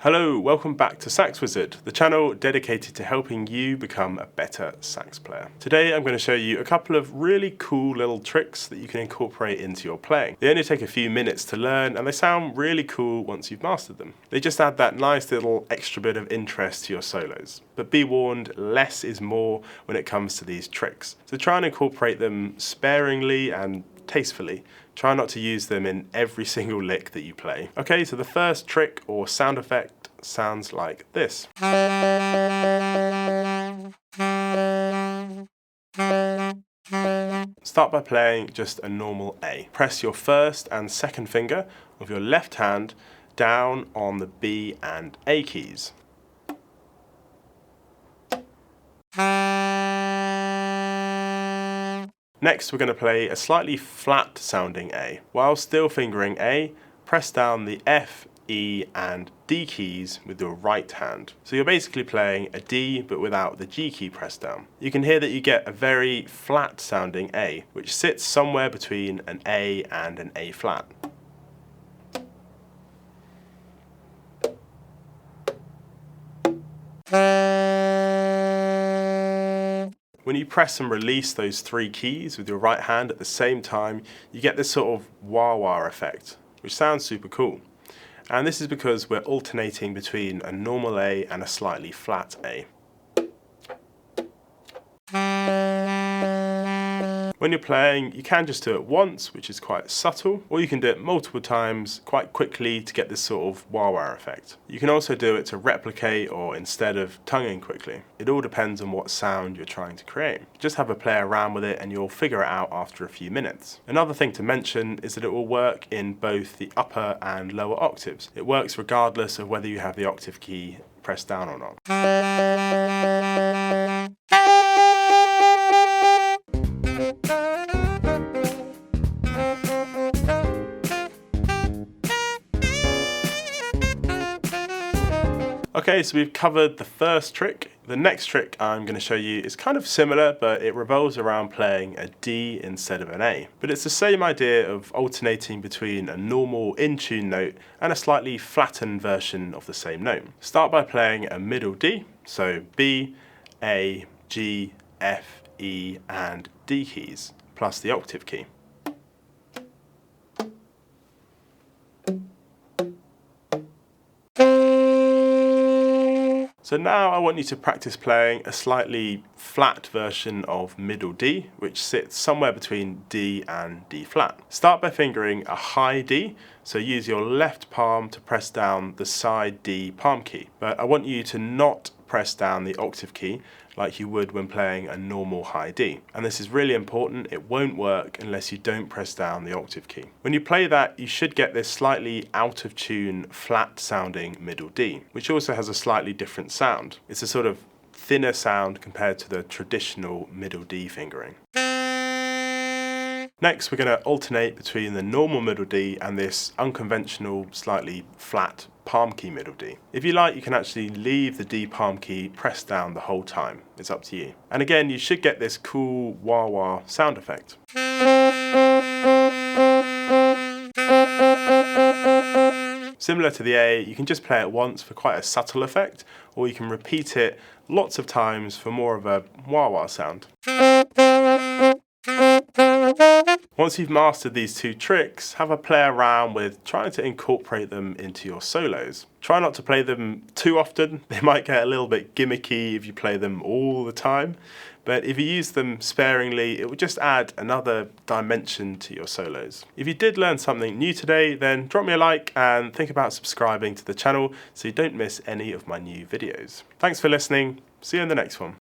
Hello, welcome back to Sax Wizard, the channel dedicated to helping you become a better sax player. Today I'm going to show you a couple of really cool little tricks that you can incorporate into your playing. They only take a few minutes to learn and they sound really cool once you've mastered them. They just add that nice little extra bit of interest to your solos. But be warned, less is more when it comes to these tricks. So try and incorporate them sparingly and tastefully. Try not to use them in every single lick that you play. Okay, so the first trick or sound effect sounds like this. Start by playing just a normal A. Press your first and second finger of your left hand down on the B and A keys. Next, we're going to play a slightly flat sounding A. While still fingering A, press down the F, E and D keys with your right hand. So you're basically playing a D but without the G key pressed down. You can hear that you get a very flat sounding A, which sits somewhere between an A and an A flat. When you press and release those three keys with your right hand at the same time, you get this sort of wah-wah effect, which sounds super cool. And this is because we're alternating between a normal A and a slightly flat A. When you're playing, you can just do it once, which is quite subtle, or you can do it multiple times quite quickly to get this sort of wah-wah effect. You can also do it to replicate or instead of tonguing quickly. It all depends on what sound you're trying to create. Just have a play around with it and you'll figure it out after a few minutes. Another thing to mention is that it will work in both the upper and lower octaves. It works regardless of whether you have the octave key pressed down or not. Okay, so we've covered the first trick. The next trick I'm going to show you is kind of similar, but it revolves around playing a D instead of an A. But it's the same idea of alternating between a normal in-tune note and a slightly flattened version of the same note. Start by playing a middle D, so B, A, G, F, E and D keys, plus the octave key. So now I want you to practice playing a slightly flat version of middle D, which sits somewhere between D and D flat. Start by fingering a high D, so use your left palm to press down the side D palm key. But I want you to not press down the octave key like you would when playing a normal high D. And this is really important, it won't work unless you don't press down the octave key. When you play that, you should get this slightly out of tune, flat sounding middle D, which also has a slightly different sound. It's a sort of thinner sound compared to the traditional middle D fingering. Next, we're going to alternate between the normal middle D and this unconventional, slightly flat palm key middle D. If you like, you can actually leave the D palm key pressed down the whole time. It's up to you. And again, you should get this cool wah-wah sound effect. Similar to the A, you can just play it once for quite a subtle effect, or you can repeat it lots of times for more of a wah-wah sound. Once you've mastered these two tricks, have a play around with trying to incorporate them into your solos. Try not to play them too often. They might get a little bit gimmicky if you play them all the time, but if you use them sparingly, it will just add another dimension to your solos. If you did learn something new today, then drop me a like and think about subscribing to the channel so you don't miss any of my new videos. Thanks for listening. See you in the next one.